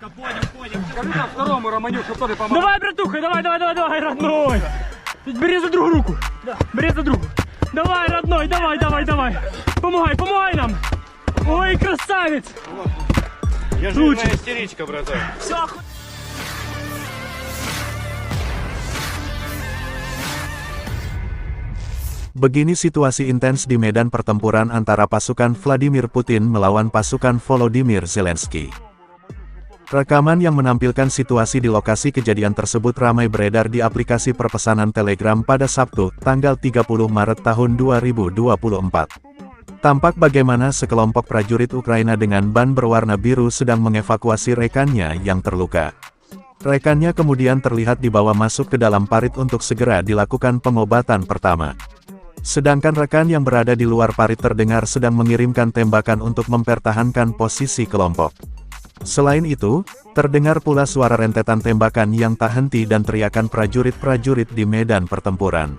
Скажи там второму Романюк, чтобы тоже помог. Давай, братуха, давай, родной. Бери за другую руку. Бери за другую. Давай, родной, давай. Помогай нам. Ой, красавец. Я жирная истеричка, братан. Все, Begini situasi intens di medan pertempuran antara pasukan Vladimir Putin melawan pasukan Volodymyr Zelensky. Rekaman yang menampilkan situasi di lokasi kejadian tersebut ramai beredar di aplikasi perpesanan Telegram pada Sabtu, tanggal 30 Maret tahun 2024. Tampak bagaimana sekelompok prajurit Ukraina dengan ban berwarna biru sedang mengevakuasi rekannya yang terluka. Rekannya kemudian terlihat dibawa masuk ke dalam parit untuk segera dilakukan pengobatan pertama. Sedangkan rekan yang berada di luar parit terdengar sedang mengirimkan tembakan untuk mempertahankan posisi kelompok. Selain itu, terdengar pula suara rentetan tembakan yang tak henti dan teriakan prajurit-prajurit di medan pertempuran.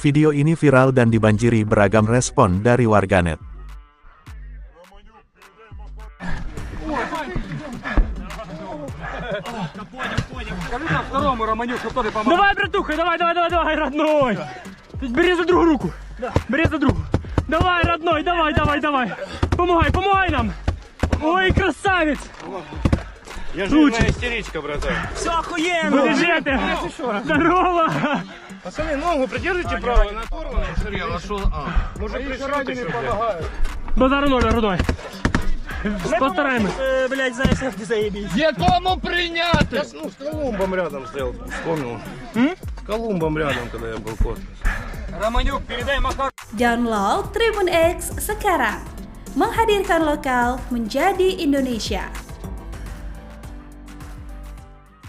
Video ini viral dan dibanjiri beragam respon dari warganet. Скажи там второму Романюк, чтобы тоже помог. давай, братуха, давай, родной. Бери за другую руку. Бери за другую. Давай, родной, давай. Помогай нам. Ой, красавец. Я жирная истеричка, братан. Все охуенно. Лежите. Здорово. Пацаны, ногу придержите правой, она оторвана. Я нашел. Может, пришьют еще, блядь. Базару ноль, родной. Постараемся. Блять, знаешь, как ты заебись. Якому приняти? Я с Колумбом рядом стоял, вспомнил. С Колумбом рядом, когда я был в космосе. Романюк, передай Макар. Download Tribun X sekarang. Menghadirkan lokal menjadi Indonesia.